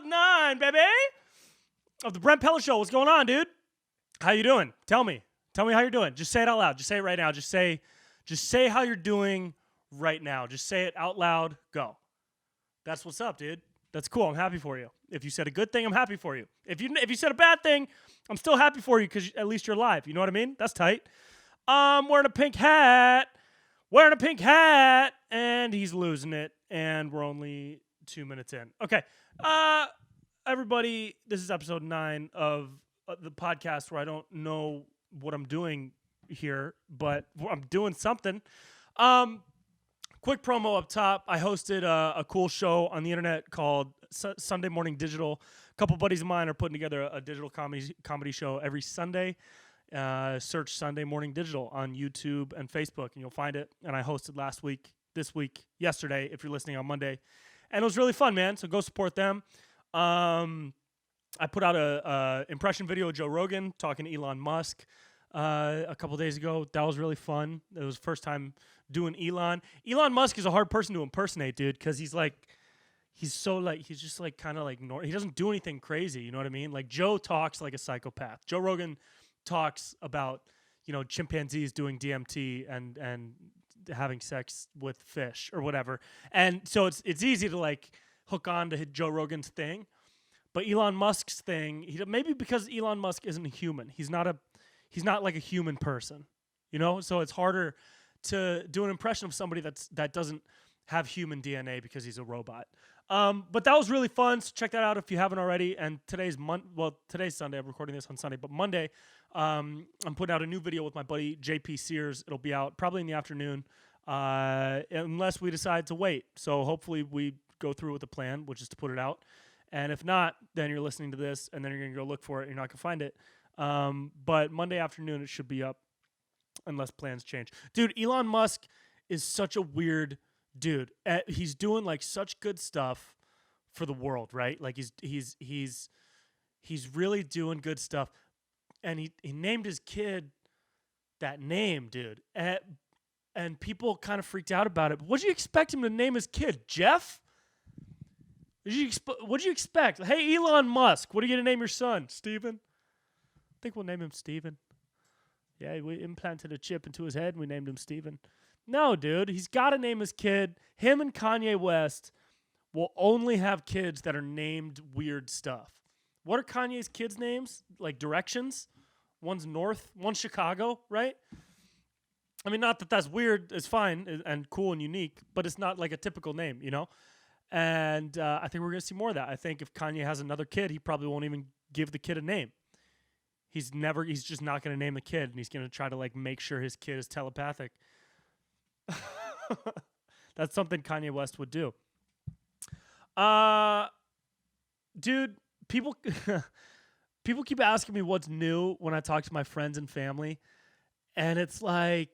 episode 9, baby, of the Brent Pella Show. What's going on, dude? How you doing? Tell me how you're doing. Just say it out loud. Just say it right now. Just say how you're doing right now. Just say it out loud. Go. That's what's up, dude. That's cool. I'm happy for you. If you said a good thing, I'm happy for you. If you said a bad thing, I'm still happy for you because at least you're alive. You know what I mean? That's tight. Wearing a pink hat, and he's losing it, and we're only 2 minutes in. Okay. Everybody, this is episode 9 of the podcast where I don't know what I'm doing here, but I'm doing something. Quick promo up top. I hosted a cool show on the internet called Sunday Morning Digital. A couple buddies of mine are putting together a digital comedy show every Sunday. Search Sunday Morning Digital on YouTube and Facebook, and you'll find it. And I hosted last week, this week, yesterday, if you're listening on Monday. And it was really fun, man, so go support them. I put out a impression video of Joe Rogan talking to Elon Musk a couple days ago. That was really fun. It was the first time doing Elon. Elon Musk is a hard person to impersonate, dude, because he's just like kind of like he doesn't do anything crazy. You know what I mean? Like Joe talks like a psychopath. Joe Rogan talks about, chimpanzees doing DMT and having sex with fish or whatever. And so it's easy to like hook on to Joe Rogan's thing. But Elon Musk's thing, maybe because Elon Musk isn't a human. He's not like a human person, So it's harder to do an impression of somebody that doesn't have human DNA because he's a robot. But that was really fun. So check that out if you haven't already. And today's Sunday. I'm recording this on Sunday, but Monday, I'm putting out a new video with my buddy JP Sears. It'll be out probably in the afternoon, unless we decide to wait. So hopefully we go through with the plan, which is to put it out. And if not, then you're listening to this, and then you're going to go look for it. You're not going to find it. But Monday afternoon, it should be up, unless plans change. Dude, Elon Musk is such a weird dude. He's doing like such good stuff for the world, right? Like he's really doing good stuff. And he named his kid that name, dude. And people kind of freaked out about it. But what do you expect him to name his kid? Jeff? What do you expect? Hey, Elon Musk, what are you going to name your son? Steven? I think we'll name him Steven. Yeah, we implanted a chip into his head and we named him Steven. No, dude, he's got to name his kid. Him and Kanye West will only have kids that are named weird stuff. What are Kanye's kids' names? Like directions? One's North, one's Chicago, right? I mean, not that that's weird. It's fine and cool and unique, but it's not like a typical name, And I think we're going to see more of that. I think if Kanye has another kid, he probably won't even give the kid a name. He's just not going to name the kid, and he's going to try to like make sure his kid is telepathic. That's something Kanye West would do. Dude, people keep asking me what's new when I talk to my friends and family, and it's like,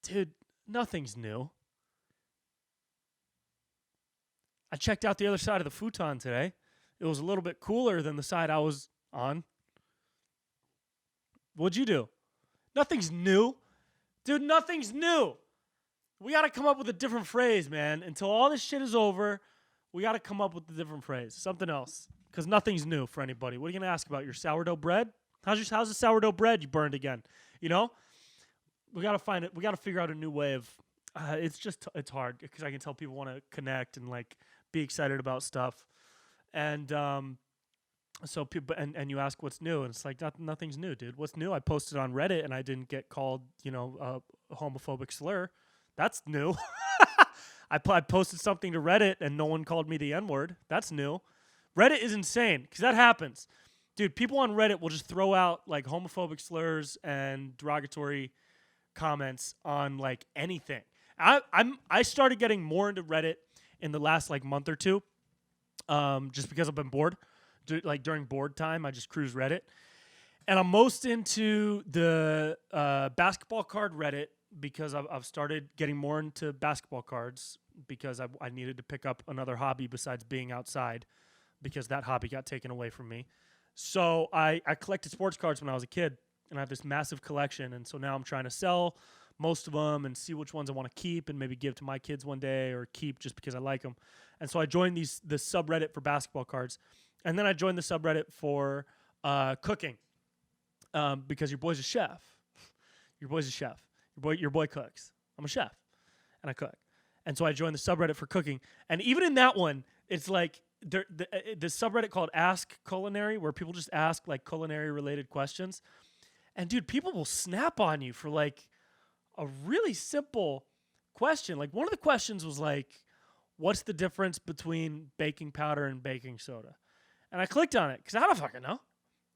dude, nothing's new. I checked out the other side of the futon today. It was a little bit cooler than the side I was on. What'd you do? Nothing's new. Dude, nothing's new. We got to come up with a different phrase, man. Until all this shit is over, we got to come up with a different phrase. Something else. Because nothing's new for anybody. What are you going to ask about? Your sourdough bread? How's the sourdough bread you burned again? We got to find it. We got to figure out a new way of... it's hard because I can tell people want to connect and like be excited about stuff. And so people and you ask what's new, and it's like nothing's new, dude. What's new? I posted on Reddit and I didn't get called, a homophobic slur. That's new. I posted something to Reddit and no one called me the N-word. That's new. Reddit is insane because that happens. Dude, people on Reddit will just throw out like homophobic slurs and derogatory comments on like anything. I started getting more into Reddit in the last like month or two, just because I've been bored. Like during board time, I just cruise Reddit, and I'm most into the basketball card Reddit because I've started getting more into basketball cards because I needed to pick up another hobby besides being outside because that hobby got taken away from me. So I collected sports cards when I was a kid, and I have this massive collection, and so now I'm trying to sell most of them and see which ones I want to keep and maybe give to my kids one day or keep just because I like them. And so I joined the subreddit for basketball cards. And then I joined the subreddit for cooking because your boy's a chef. Your boy's a chef. Your boy cooks. I'm a chef, and I cook. And so I joined the subreddit for cooking. And even in that one, it's like the subreddit called Ask Culinary, where people just ask like culinary related questions. And dude, people will snap on you for like a really simple question. Like one of the questions was like, what's the difference between baking powder and baking soda? And I clicked on it because I don't fucking know.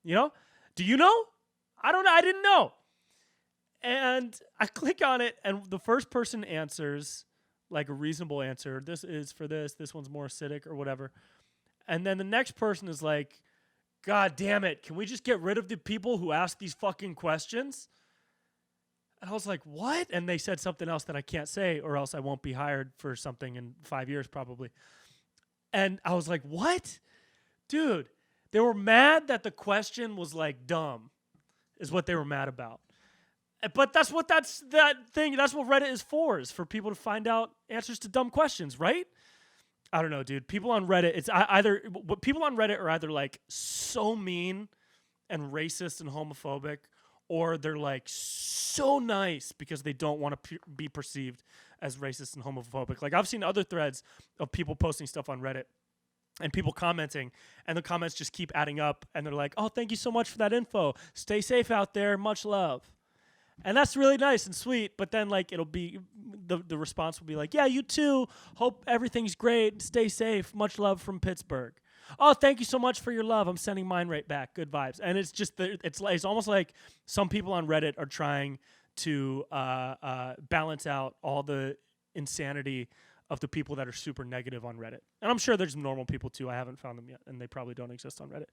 You know? Do you know? I don't know. I didn't know. And I click on it, and the first person answers like a reasonable answer. This is for this. This one's more acidic or whatever. And then the next person is like, God damn it. Can we just get rid of the people who ask these fucking questions? And I was like, what? And they said something else that I can't say, or else I won't be hired for something in 5 years probably. And I was like, what? Dude, they were mad that the question was like dumb, is what they were mad about. But that's what that's what Reddit is for people to find out answers to dumb questions, right? I don't know, dude. People on Reddit, people on Reddit are either like so mean and racist and homophobic, or they're like so nice because they don't want to be perceived as racist and homophobic. Like I've seen other threads of people posting stuff on Reddit and people commenting, and the comments just keep adding up, and they're like, oh, thank you so much for that info. Stay safe out there. Much love. And that's really nice and sweet, but then like it'll be the response will be like, yeah, you too. Hope everything's great. Stay safe. Much love from Pittsburgh. Oh, thank you so much for your love. I'm sending mine right back. Good vibes. And it's just it's almost like some people on Reddit are trying to balance out all the insanity of the people that are super negative on Reddit. And I'm sure there's normal people too. I haven't found them yet, and they probably don't exist on Reddit.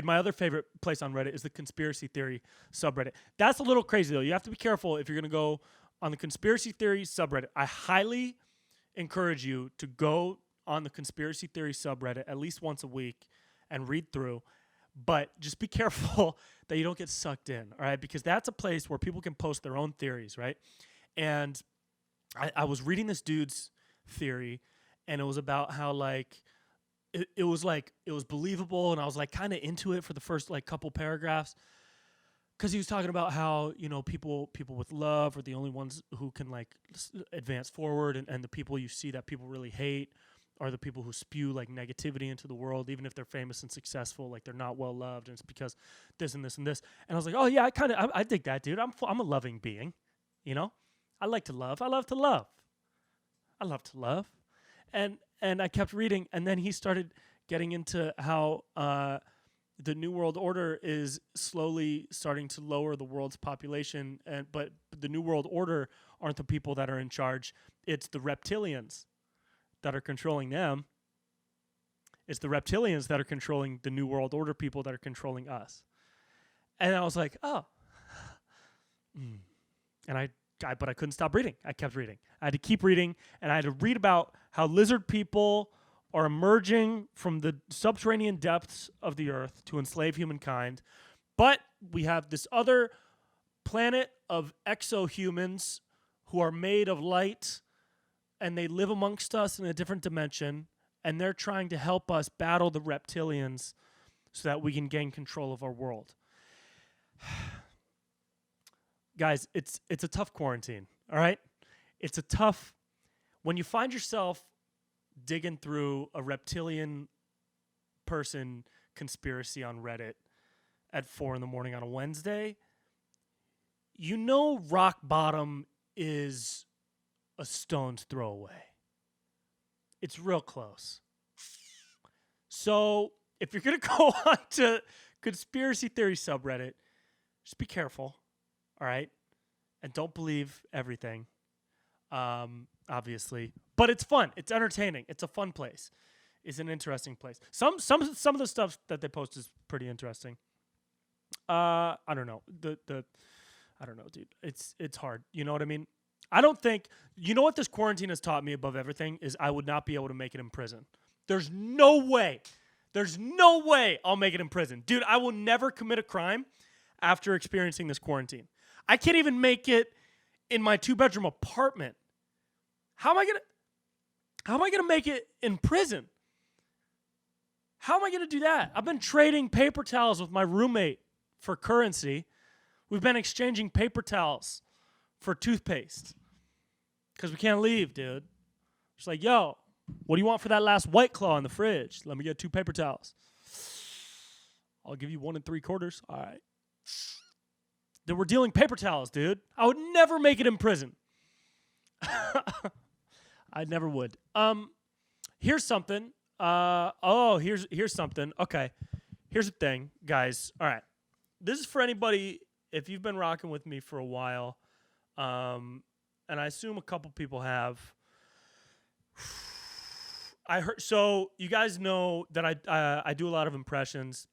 My other favorite place on Reddit is the conspiracy theory subreddit. That's a little crazy, though. You have to be careful if you're going to go on the conspiracy theory subreddit. I highly encourage you to go on the conspiracy theory subreddit at least once a week and read through. But just be careful that you don't get sucked in, all right? Because that's a place where people can post their own theories, right? And I was reading this dude's theory, and it was about how, like, it was believable, and I was like kind of into it for the first like couple paragraphs, because he was talking about how, you know, people with love are the only ones who can like advance forward, and the people you see that people really hate are the people who spew like negativity into the world, even if they're famous and successful, like they're not well loved, and it's because this and this and this. And I was like, oh yeah, I dig that, dude. I'm a loving being, you know. I like to love. I love to love. I love to love. And I kept reading, and then he started getting into how the New World Order is slowly starting to lower the world's population, but the New World Order aren't the people that are in charge. It's the reptilians that are controlling them. It's the reptilians that are controlling the New World Order people that are controlling us. And I was like, oh. And but I couldn't stop reading. I kept reading. I had to keep reading, and I had to read about how lizard people are emerging from the subterranean depths of the earth to enslave humankind. But we have this other planet of exohumans who are made of light, and they live amongst us in a different dimension, and they're trying to help us battle the reptilians so that we can gain control of our world. Guys, it's a tough quarantine, all right? It's a tough... When you find yourself digging through a reptilian person conspiracy on Reddit at 4 a.m. on a Wednesday, you know rock bottom is a stone's throw away. It's real close. So if you're going to go on to conspiracy theory subreddit, just be careful. All right, and don't believe everything, obviously. But it's fun. It's entertaining. It's a fun place. It's an interesting place. Some of the stuff that they post is pretty interesting. I don't know. I don't know, dude. It's hard. You know what I mean? I don't think. You know what this quarantine has taught me above everything is I would not be able to make it in prison. There's no way. There's no way I'll make it in prison, dude. I will never commit a crime after experiencing this quarantine. I can't even make it in my 2-bedroom apartment. How am I going to... How am I going to make it in prison? How am I going to do that? I've been trading paper towels with my roommate for currency. We've been exchanging paper towels for toothpaste because we can't leave, dude. She's like, yo, what do you want for that last White Claw in the fridge? Let me get 2 paper towels. I'll give you 1 3/4. All right. Then we're dealing paper towels, dude. I would never make it in prison. I never would. Here's something. Here's something. Okay. Here's the thing, guys. All right. This is for anybody, if you've been rocking with me for a while, and I assume a couple people have. I heard, so you guys know that I do a lot of impressions,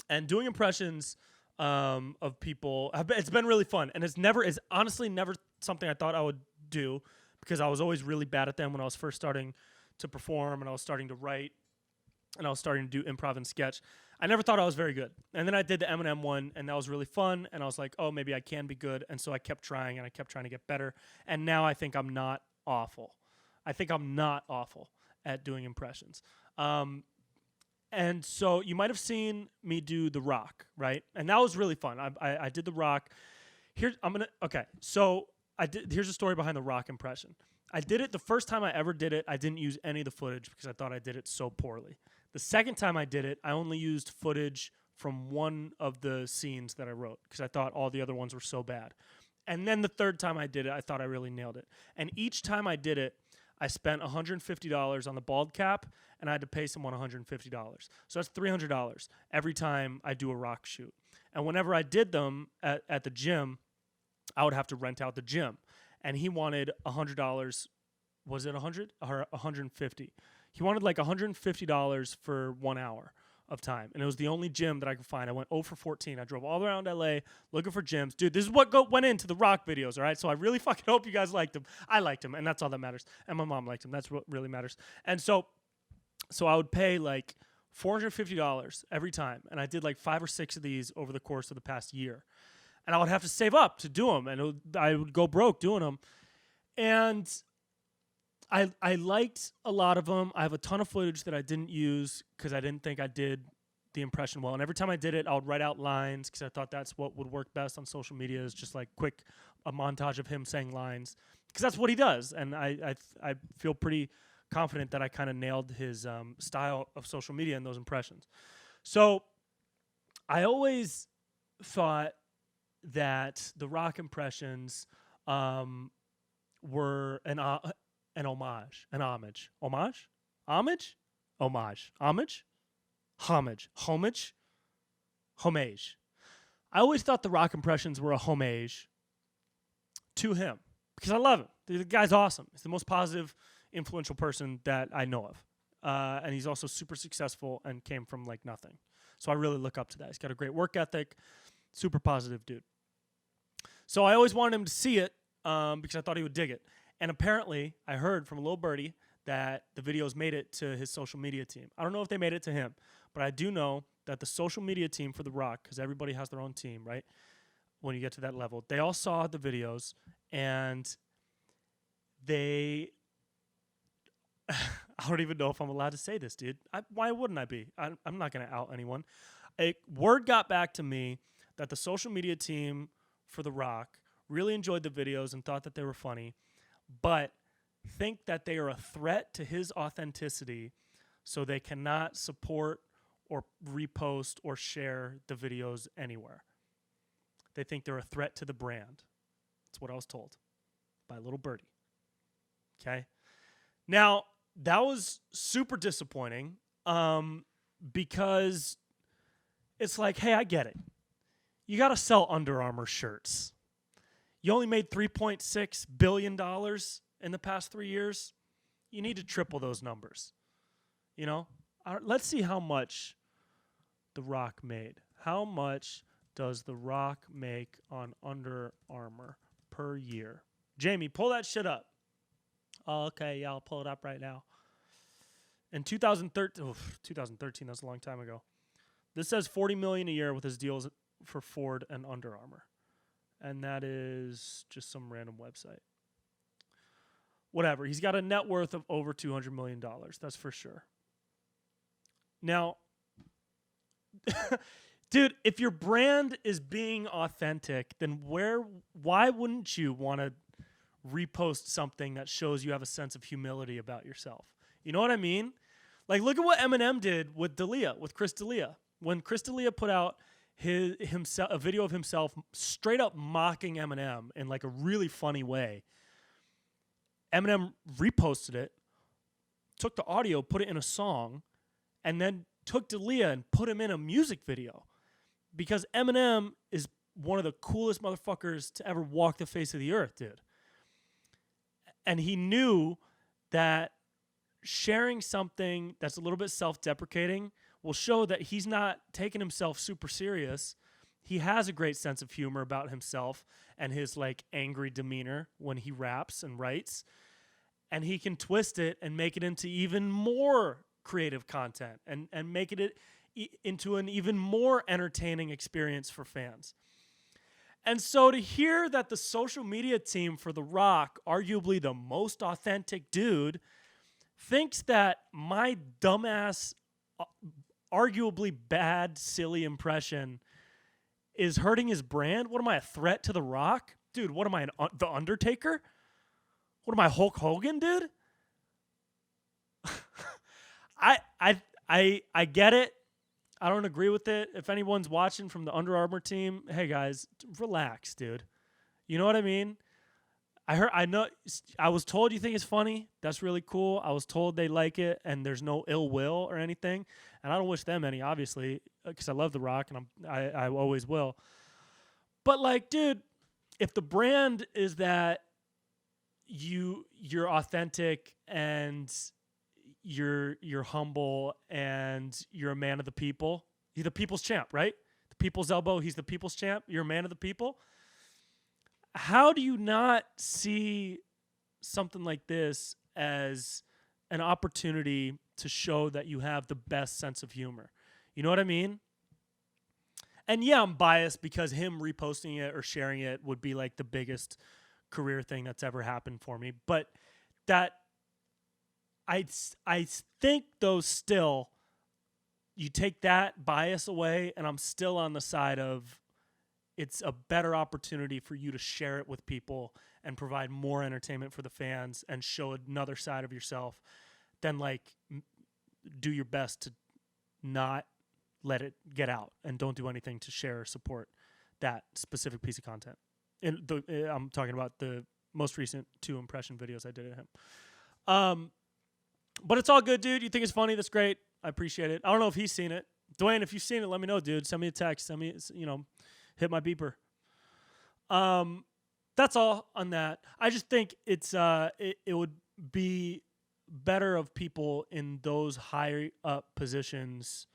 and doing impressions of people, it's been really fun, and it's honestly never something I thought I would do, because I was always really bad at them when I was first starting to perform, and I was starting to write, and I was starting to do improv and sketch. I never thought I was very good. And then I did the Eminem one, and that was really fun, and I was like, oh, maybe I can be good. And so I kept trying, and I kept trying to get better. And now I think I'm not awful. I think I'm not awful at doing impressions. And so you might have seen me do The Rock, right? And that was really fun. I did The Rock. Here's a story behind The Rock impression. I did it the first time I ever did it. I didn't use any of the footage because I thought I did it so poorly. The second time I did it, I only used footage from one of the scenes that I wrote because I thought all the other ones were so bad. And then the third time I did it, I thought I really nailed it. And each time I did it, I spent $150 on the bald cap, and I had to pay someone $150. So that's $300 every time I do a rock shoot. And whenever I did them at the gym, I would have to rent out the gym. And he wanted $100. Was it 100 or 150? He wanted like $150 for 1 hour of time. And it was the only gym that I could find. I went 0 for 14. I drove all around LA looking for gyms. Dude, this is what went into the Rock videos, all right? So I really fucking hope you guys liked him. I liked him, and that's all that matters. And my mom liked him. That's what really matters. And so I would pay like $450 every time. And I did like 5 or 6 of these over the course of the past year. And I would have to save up to do them, and I would go broke doing them. And I liked a lot of them. I have a ton of footage that I didn't use because I didn't think I did the impression well. And every time I did it, I would write out lines because I thought that's what would work best on social media, is just like a montage of him saying lines, because that's what he does. And I feel pretty confident that I kind of nailed his style of social media in those impressions. So I always thought that the Rock impressions were an homage, an homage, homage, homage, homage, homage, homage, homage, homage. I always thought the Rock impressions were a homage to him because I love him. The guy's awesome. He's the most positive, influential person that I know of, and he's also super successful and came from like nothing. So I really look up to that. He's got a great work ethic, super positive dude. So I always wanted him to see it because I thought he would dig it. And apparently, I heard from a little birdie that the videos made it to his social media team. I don't know if they made it to him, but I do know that the social media team for The Rock, because everybody has their own team, right? When you get to that level, they all saw the videos, and they... I don't even know if I'm allowed to say this, dude. Why wouldn't I be? I'm not going to out anyone. Word got back to me that the social media team for The Rock really enjoyed the videos and thought that they were funny, but think that they are a threat to his authenticity, so they cannot support or repost or share the videos anywhere. They think they're a threat to the brand. That's what I was told by a little birdie. Okay? Now, that was super disappointing because it's like, hey, I get it. You got to sell Under Armour shirts. You only made $3.6 billion in the past 3 years. You need to triple those numbers. You know? Let's see how much The Rock made. How much does The Rock make on Under Armour per year? Jamie, pull that shit up. Oh, okay, yeah, I'll pull it up right now. In 2013, that's a long time ago. This says $40 million a year with his deals for Ford and Under Armour. And that is just some random website. whatever. He's got a net worth of over $200 million. That's for sure. Now, dude, if your brand is being authentic, then why wouldn't you want to repost something that shows you have a sense of humility about yourself? You know what I mean? Like, look at what Eminem did with Chris D'Elia. When Chris D'Elia put out a video of himself straight up mocking Eminem in like a really funny way, Eminem reposted it, took the audio, put it in a song, and then took D'Elia and put him in a music video. Because Eminem is one of the coolest motherfuckers to ever walk the face of the earth, dude. And he knew that sharing something that's a little bit self-deprecating will show that he's not taking himself super serious. He has a great sense of humor about himself and his like angry demeanor when he raps and writes. And he can twist it and make it into even more creative content and make it into an even more entertaining experience for fans. And so to hear that the social media team for The Rock, arguably the most authentic dude, thinks that my dumbass, arguably bad, silly impression is hurting his brand. What am I, a threat to The Rock? Dude, what am I, The Undertaker? What am I, Hulk Hogan, dude? I get it. I don't agree with it. If anyone's watching from the Under Armour team, hey guys, relax, dude. You know what I mean? I was told you think it's funny. That's really cool. I was told they like it and there's no ill will or anything. And I don't wish them any, obviously, because I love The Rock and I always will. But like, dude, if the brand is that you're authentic and you're humble and you're a man of the people. He's the people's champ, right? The people's elbow. He's the people's champ. You're a man of the people. How do you not see something like this as an opportunity to show that you have the best sense of humor? You know what I mean? And yeah, I'm biased because him reposting it or sharing it would be like the biggest career thing that's ever happened for me. But that I think, though, still, you take that bias away, and I'm still on the side of it's a better opportunity for you to share it with people and provide more entertainment for the fans and show another side of yourself than, like, do your best to not let it get out and don't do anything to share or support that specific piece of content. And I'm talking about the most recent 2 impression videos I did of him. But it's all good, dude. You think it's funny? That's great. I appreciate it. I don't know if he's seen it. Dwayne, if you've seen it, let me know, dude. Send me a text. Send me, hit my beeper. That's all on that. I just think it would be better of people in those high up positions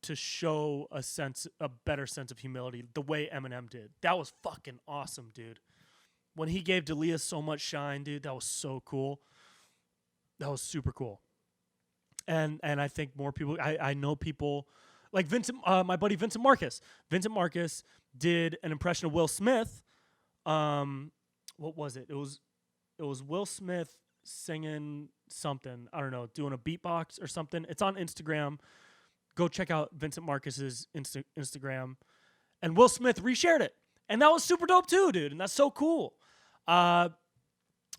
to show a better sense of humility the way Eminem did. That was fucking awesome, dude. When he gave D'Elia so much shine, dude, that was so cool. That was super cool. And I think more people, I know people like Vincent, my buddy Vincent Marcus. Vincent Marcus did an impression of Will Smith. What was it? It was Will Smith singing something. I don't know, doing a beatbox or something. It's on Instagram. Go check out Vincent Marcus's Instagram. And Will Smith reshared it. And that was super dope too, dude. And that's so cool.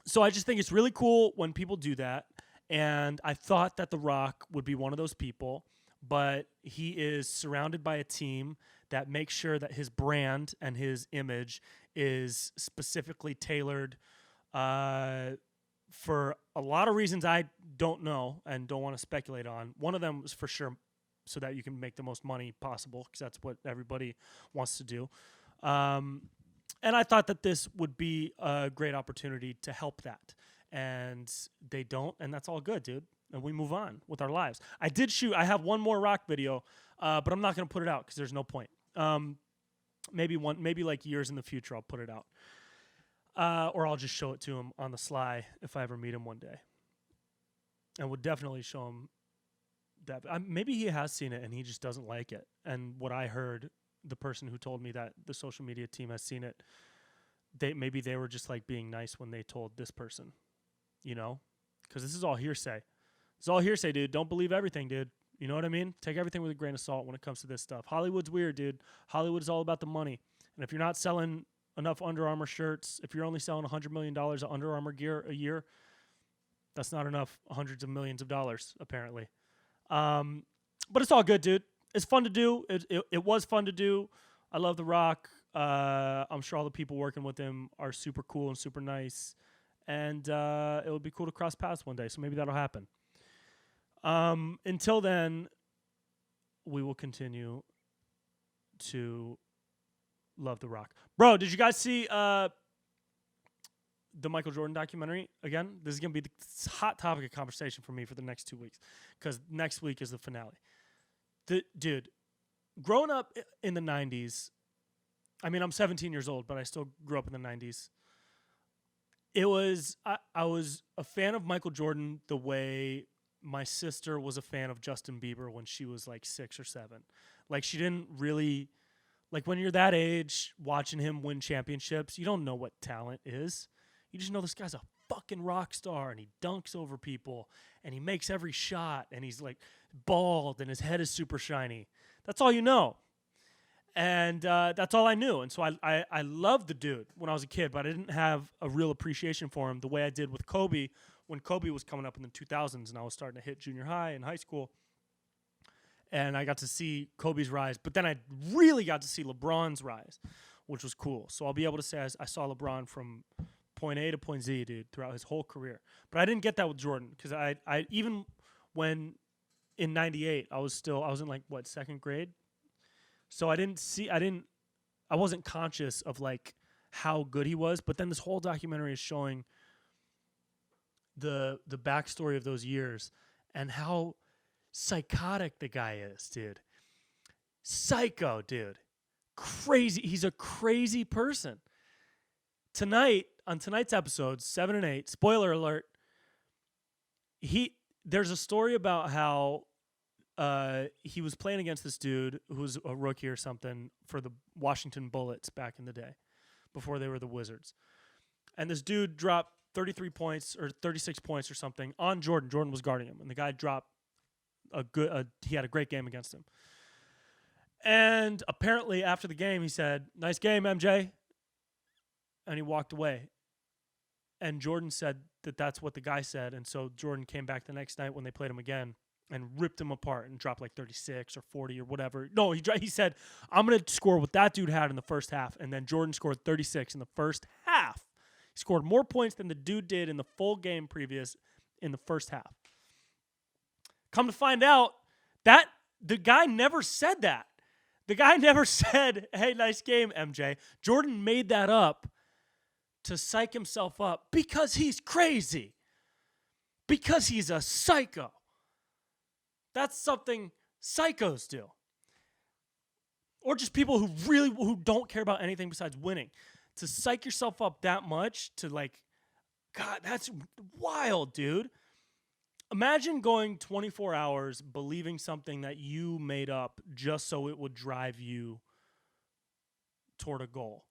So I just think it's really cool when people do that. And I thought that The Rock would be one of those people, but he is surrounded by a team that makes sure that his brand and his image is specifically tailored for a lot of reasons I don't know and don't want to speculate on. One of them was for sure so that you can make the most money possible, because that's what everybody wants to do. And I thought that this would be a great opportunity to help that. And they don't, and that's all good, dude. And we move on with our lives. I have one more Rock video, but I'm not going to put it out because there's no point. Maybe like years in the future I'll put it out. Or I'll just show it to him on the sly if I ever meet him one day. And would definitely show him that. Maybe he has seen it and he just doesn't like it. And what I heard, the person who told me that the social media team has seen it, maybe they were just like being nice when they told this person. you know, because this is all hearsay. It's all hearsay, dude. Don't believe everything, dude. You know what I mean? Take everything with a grain of salt when it comes to this stuff. Hollywood's weird, dude. Hollywood is all about the money. And if you're not selling enough Under Armour shirts, if you're only selling $100 million of Under Armour gear a year, that's not enough hundreds of millions of dollars, apparently. But it's all good, dude. It's fun to do. It was fun to do. I love The Rock. I'm sure all the people working with him are super cool and super nice. And it would be cool to cross paths one day, so maybe that'll happen. Until then, we will continue to love The Rock. Bro, did you guys see the Michael Jordan documentary again? This is going to be the hot topic of conversation for me for the next 2 weeks, because next week is the finale. Dude, growing up in the 90s, I mean, I'm 17 years old, but I still grew up in the 90s. I was a fan of Michael Jordan the way my sister was a fan of Justin Bieber when she was like 6 or 7. Like, she didn't really, like, when you're that age, watching him win championships, you don't know what talent is. You just know this guy's a fucking rock star, and he dunks over people, and he makes every shot, and he's like bald, and his head is super shiny. That's all you know. And that's all I knew. And so I loved the dude when I was a kid, but I didn't have a real appreciation for him the way I did with Kobe when Kobe was coming up in the 2000s and I was starting to hit junior high and high school. And I got to see Kobe's rise. But then I really got to see LeBron's rise, which was cool. So I'll be able to say I saw LeBron from point A to point Z, dude, throughout his whole career. But I didn't get that with Jordan, because I even when in 98, I was in like, what, second grade? So I wasn't conscious of like how good he was, but then this whole documentary is showing the backstory of those years and how psychotic the guy is, dude. Psycho, dude. Crazy. He's a crazy person. On tonight's episodes, 7 and 8, spoiler alert, there's a story about how he was playing against this dude who was a rookie or something for the Washington Bullets back in the day, before they were the Wizards. And this dude dropped 33 points or 36 points or something on Jordan. Jordan was guarding him, and the guy dropped he had a great game against him. And apparently after the game, he said, "Nice game, MJ." And he walked away. And Jordan said that that's what the guy said. And so Jordan came back the next night when they played him again and ripped him apart and dropped like 36 or 40 or whatever. No, he said, "I'm going to score what that dude had in the first half." And then Jordan scored 36 in the first half. He scored more points than the dude did in the full game previous in the first half. Come to find out, that the guy never said that. The guy never said, "Hey, nice game, MJ." Jordan made that up to psych himself up because he's crazy. Because he's a psycho. That's something psychos do. Or just people who don't care about anything besides winning. To psych yourself up that much to like, God, that's wild, dude. Imagine going 24 hours believing something that you made up just so it would drive you toward a goal.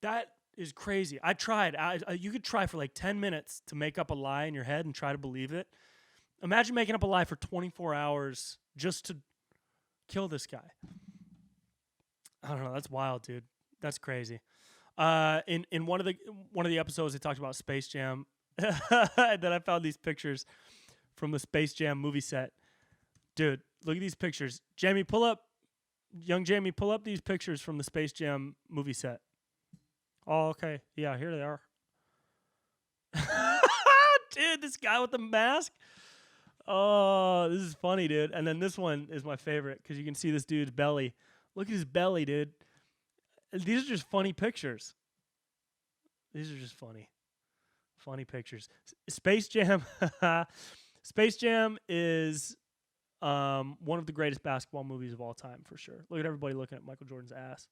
That is crazy. I tried. You could try for like 10 minutes to make up a lie in your head and try to believe it. Imagine making up a lie for 24 hours just to kill this guy. I don't know. That's wild, dude. That's crazy. In one of the episodes, they talked about Space Jam. Then I found these pictures from the Space Jam movie set. Dude, look at these pictures. Young Jamie, pull up these pictures from the Space Jam movie set. Oh, okay. Yeah, here they are. Dude, this guy with the mask. Oh, this is funny, dude. And then this one is my favorite because you can see this dude's belly. Look at his belly, dude. These are just funny pictures. These are just funny. Funny pictures. Space Jam. Space Jam is one of the greatest basketball movies of all time, for sure. Look at everybody looking at Michael Jordan's ass.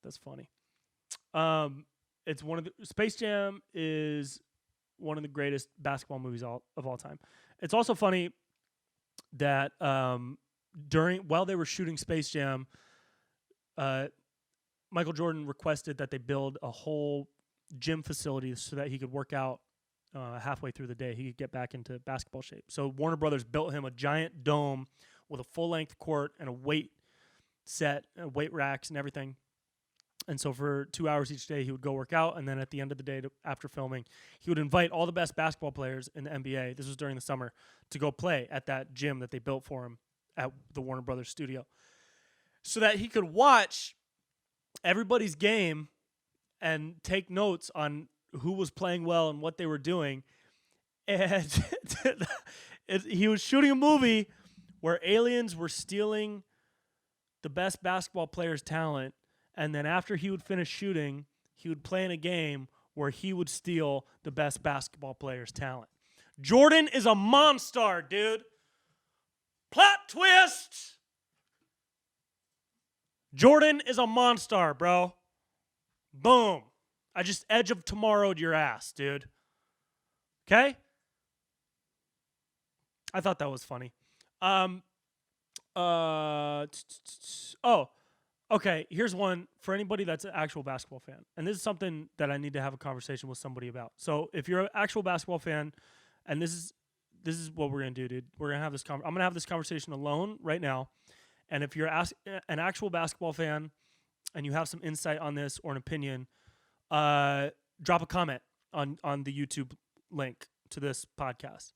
That's funny. Space Jam is one of the greatest basketball movies of all time. It's also funny that while they were shooting Space Jam, Michael Jordan requested that they build a whole gym facility so that he could work out halfway through the day, he could get back into basketball shape. So Warner Brothers built him a giant dome with a full-length court and a weight set, weight racks and everything. And so for 2 hours each day, he would go work out. And then at the end of the day, after filming, he would invite all the best basketball players in the NBA, this was during the summer, to go play at that gym that they built for him at the Warner Brothers studio, so that he could watch everybody's game and take notes on who was playing well and what they were doing. And he was shooting a movie where aliens were stealing the best basketball player's talent. And then after he would finish shooting, he would play in a game where he would steal the best basketball player's talent. Jordan is a monster, dude. Plot twist. Jordan is a monster, bro. Boom. I just Edge of Tomorrow'd your ass, dude. Okay? I thought that was funny. Okay, here's one for anybody that's an actual basketball fan. And this is something that I need to have a conversation with somebody about. So if you're an actual basketball fan, and this is what we're going to do, dude. We're going to have this I'm going to have this conversation alone right now. And if you're an actual basketball fan and you have some insight on this or an opinion, drop a comment on the YouTube link to this podcast.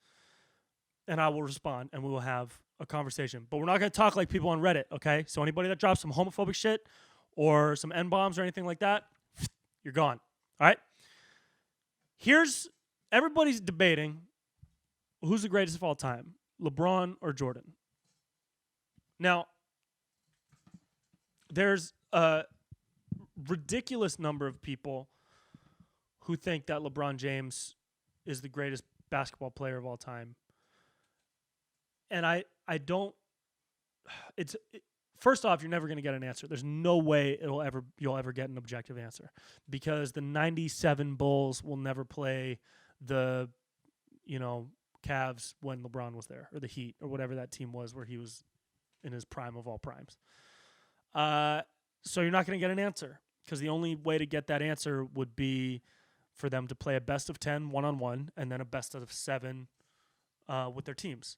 And I will respond and we will have a conversation. But we're not going to talk like people on Reddit, okay? So anybody that drops some homophobic shit or some N-bombs or anything like that, you're gone, all right? Everybody's debating who's the greatest of all time, LeBron or Jordan. Now, there's a ridiculous number of people who think that LeBron James is the greatest basketball player of all time. And I don't. First off, you're never going to get an answer. There's no way you'll ever get an objective answer, because the '97 Bulls will never play the, Cavs when LeBron was there, or the Heat, or whatever that team was where he was in his prime of all primes. So you're not going to get an answer, because the only way to get that answer would be for them to play a best of 10 one-on-one and then a best of 7 with their teams.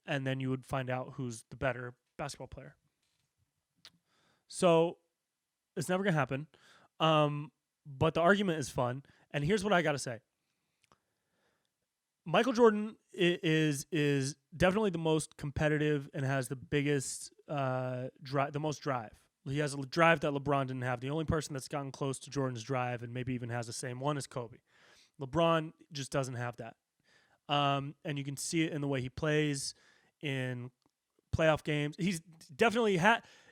And then you would find out who's the better basketball player. So it's never going to happen. But the argument is fun. And here's what I got to say. Michael Jordan is definitely the most competitive and has the biggest the most drive. He has a drive that LeBron didn't have. The only person that's gotten close to Jordan's drive and maybe even has the same one is Kobe. LeBron just doesn't have that. And you can see it in the way he plays in playoff games. He's definitely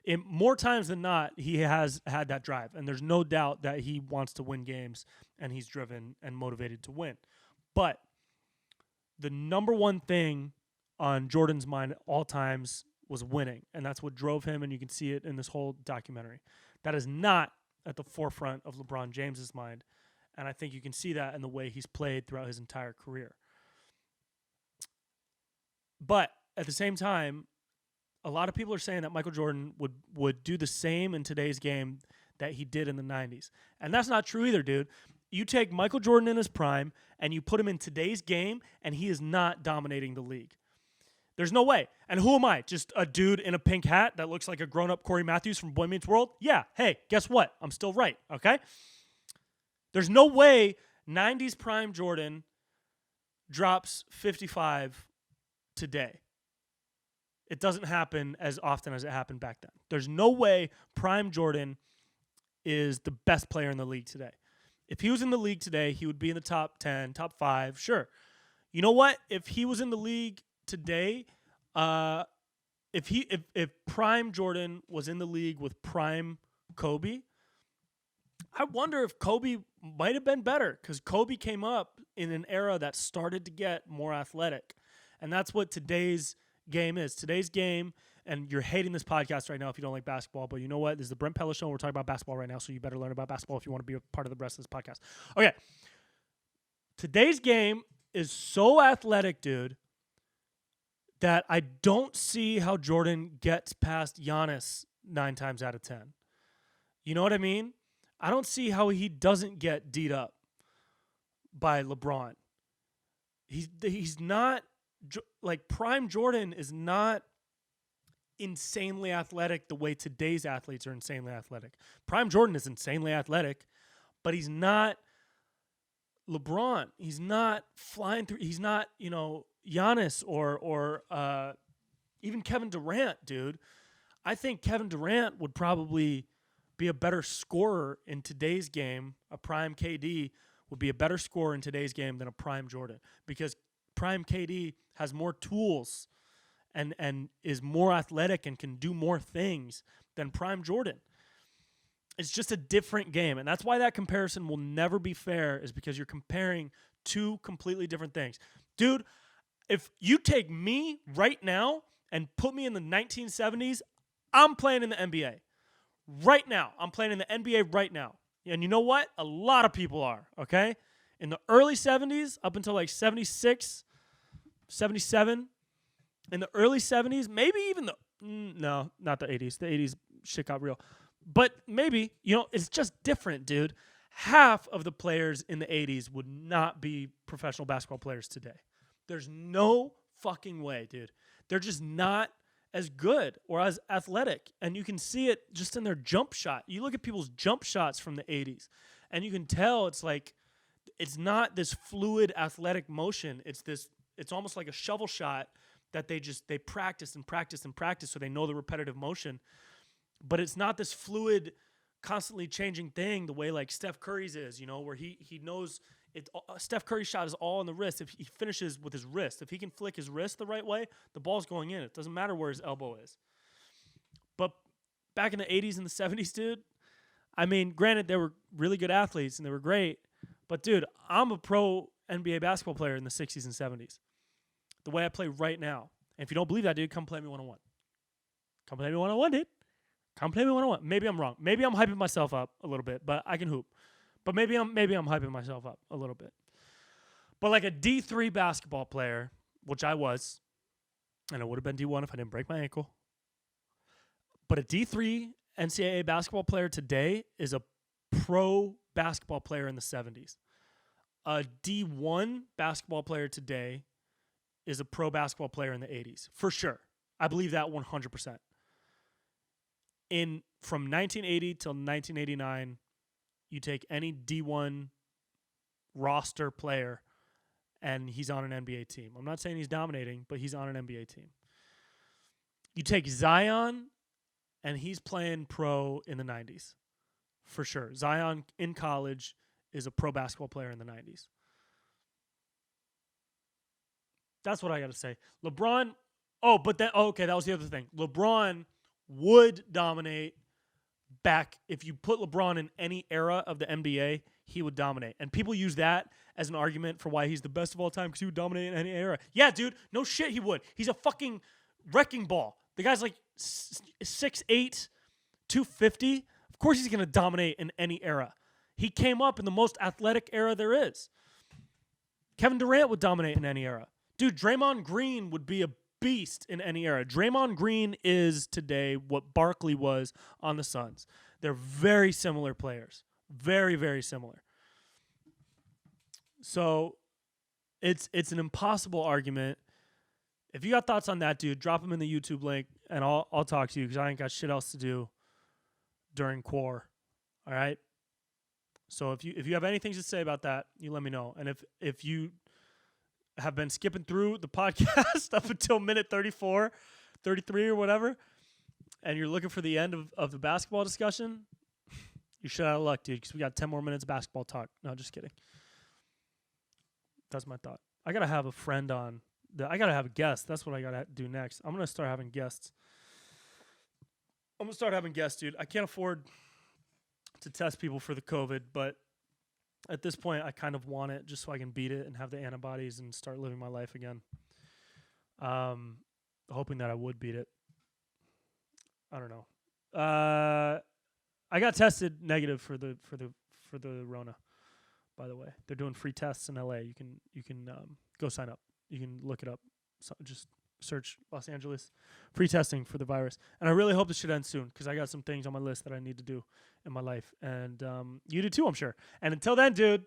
in more times than not, he has had that drive. And there's no doubt that he wants to win games and he's driven and motivated to win. But the number one thing on Jordan's mind at all times was winning. And that's what drove him, and you can see it in this whole documentary. That is not at the forefront of LeBron James's mind. And I think you can see that in the way he's played throughout his entire career. But at the same time, a lot of people are saying that Michael Jordan would do the same in today's game that he did in the 90s. And that's not true either, dude. You take Michael Jordan in his prime and you put him in today's game, and he is not dominating the league. There's no way. And who am I? Just a dude in a pink hat that looks like a grown-up Corey Matthews from Boy Meets World? Yeah. Hey, guess what? I'm still right, okay? There's no way 90s prime Jordan drops 55 today. It doesn't happen as often as it happened back then. There's no way prime Jordan is the best player in the league today. If he was in the league today, he would be in the top 10, top 5, sure. You know what? If he was in the league today, if prime Jordan was in the league with prime Kobe, I wonder if Kobe might have been better, because Kobe came up in an era that started to get more athletic. And that's what today's game is. Today's game, and you're hating this podcast right now if you don't like basketball, but you know what? This is the Brent Pella Show, and we're talking about basketball right now, so you better learn about basketball if you want to be a part of the rest of this podcast. Okay. Today's game is so athletic, dude, that I don't see how Jordan gets past Giannis 9 times out of 10. You know what I mean? I don't see how he doesn't get D'd up by LeBron. He's not like prime Jordan is not insanely athletic the way today's athletes are insanely athletic. Prime Jordan is insanely athletic, but he's not LeBron. He's not flying through. He's not, Giannis or even Kevin Durant, dude. I think Kevin Durant would probably be a better scorer in today's game. A prime KD would be a better scorer in today's game than a prime Jordan, because prime KD has more tools and is more athletic and can do more things than prime Jordan. It's just a different game, and that's why that comparison will never be fair, is because you're comparing two completely different things. Dude, if you take me right now and put me in the 1970s, I'm playing in the NBA. Right now. I'm playing in the NBA right now. And you know what? A lot of people are, okay? In the early 70s, up until like 76, 77, in the early 70s, maybe even no, not the 80s. The 80s shit got real. But maybe, it's just different, dude. Half of the players in the 80s would not be professional basketball players today. There's no fucking way, dude. They're just not as good or as athletic. And you can see it just in their jump shot. You look at people's jump shots from the 80s, and you can tell it's not this fluid athletic motion. It's almost like a shovel shot that they practice and practice and practice, so they know the repetitive motion. But it's not this fluid, constantly changing thing the way like Steph Curry's is, where he knows it. Steph Curry's shot is all in the wrist. If he finishes with his wrist, if he can flick his wrist the right way, the ball's going in. It doesn't matter where his elbow is. But back in the 80s and the 70s, dude, I mean, granted, they were really good athletes and they were great. But, dude, I'm a pro NBA basketball player in the 60s and 70s. The way I play right now. And if you don't believe that, dude, come play me one-on-one. Come play me one-on-one, dude. Come play me one-on-one. Maybe I'm wrong. Maybe I'm hyping myself up a little bit, but I can hoop. But maybe I'm hyping myself up a little bit. But like a D3 basketball player, which I was, and I would have been D1 if I didn't break my ankle. But a D3 NCAA basketball player today is a pro basketball player in the 70s. A D1 basketball player today is a pro basketball player in the 80s. For sure. I believe that 100%. From 1980 till 1989, you take any D1 roster player and he's on an NBA team. I'm not saying he's dominating, but he's on an NBA team. You take Zion and he's playing pro in the 90s. For sure. Zion in college is a pro basketball player in the 90s. That's what I got to say. LeBron, that was the other thing. LeBron would dominate back. If you put LeBron in any era of the NBA, he would dominate. And people use that as an argument for why he's the best of all time, because he would dominate in any era. Yeah, dude, no shit he would. He's a fucking wrecking ball. The guy's like 6'8", 250. Of course he's going to dominate in any era. He came up in the most athletic era there is. Kevin Durant would dominate in any era. Dude, Draymond Green would be a beast in any era. Draymond Green is today what Barkley was on the Suns. They're very similar players. Very, very similar. So it's an impossible argument. If you got thoughts on that, dude, drop them in the YouTube link, and I'll talk to you, because I ain't got shit else to do during core. All right? So if you have anything to say about that, you let me know. And if you have been skipping through the podcast up until minute 34, 33 or whatever, and you're looking for the end of the basketball discussion, you're shit out of luck, dude, because we got 10 more minutes of basketball talk. No, just kidding. That's my thought. I got to have a friend on. I got to have a guest. That's what I got to do next. I'm going to start having guests. Dude. I can't afford to test people for the COVID, but at this point, I kind of want it just so I can beat it and have the antibodies and start living my life again. Hoping that I would beat it. I don't know. I got tested negative for the Rona. By the way, they're doing free tests in LA. You can go sign up. You can look it up. So just search Los Angeles free testing for the virus. And I really hope this should end soon, because I got some things on my list that I need to do in my life. And you do too, I'm sure. And until then, dude,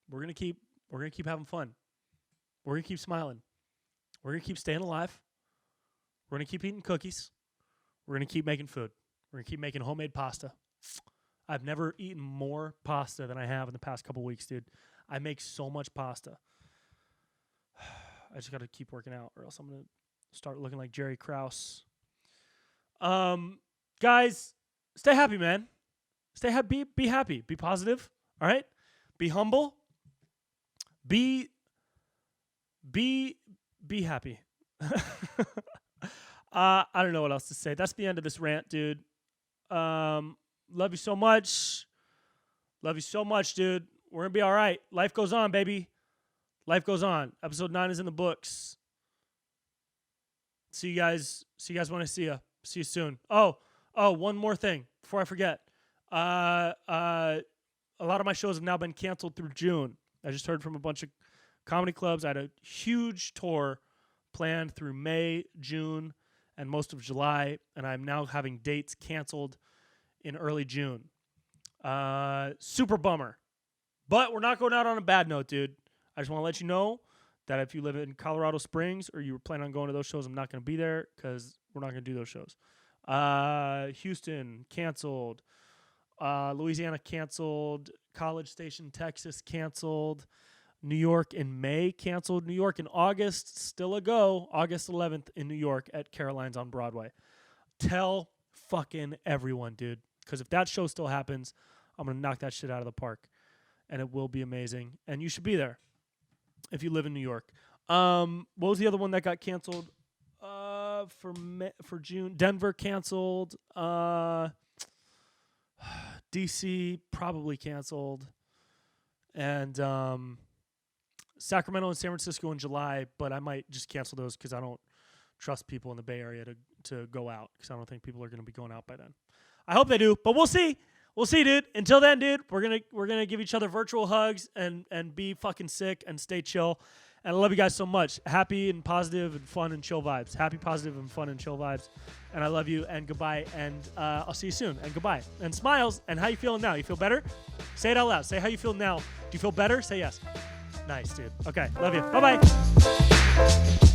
we're going to keep We're going to keep having fun. We're going to keep smiling. We're going to keep staying alive. We're going to keep eating cookies. We're going to keep making food. We're going to keep making homemade pasta. I've never eaten more pasta than I have in the past couple weeks, dude. I make so much pasta. I just got to keep working out or else I'm going to start looking like Jerry Krause. Guys, stay happy, man. Stay happy. Be happy. Be positive. All right? Be humble. Be happy. I don't know what else to say. That's the end of this rant, dude. Love you so much. Love you so much, dude. We're going to be all right. Life goes on, baby. Life goes on. Episode 9 is in the books. See you guys when I see you. See you soon. Oh, one more thing before I forget. A lot of my shows have now been canceled through June. I just heard from a bunch of comedy clubs. I had a huge tour planned through May, June, and most of July, and I'm now having dates canceled in early June. Super bummer. But we're not going out on a bad note, dude. I just want to let you know that if you live in Colorado Springs or you were planning on going to those shows, I'm not going to be there because we're not going to do those shows. Houston, canceled. Louisiana, canceled. College Station, Texas, canceled. New York in May, canceled. New York in August, still a go. August 11th in New York at Caroline's on Broadway. Tell fucking everyone, dude. Because if that show still happens, I'm going to knock that shit out of the park. And it will be amazing. And you should be there if you live in New York. What was the other one that got canceled for June? Denver canceled. DC probably canceled. And Sacramento and San Francisco in July, but I might just cancel those because I don't trust people in the Bay Area to go out because I don't think people are going to be going out by then. I hope they do, but we'll see. We'll see, dude. Until then, dude, we're gonna give each other virtual hugs and be fucking sick and stay chill. And I love you guys so much. Happy and positive and fun and chill vibes. Happy, positive, and fun and chill vibes. And I love you and goodbye. And I'll see you soon. And goodbye. And smiles. And how you feeling now? You feel better? Say it out loud. Say how you feel now. Do you feel better? Say yes. Nice, dude. Okay. Love you. Bye-bye.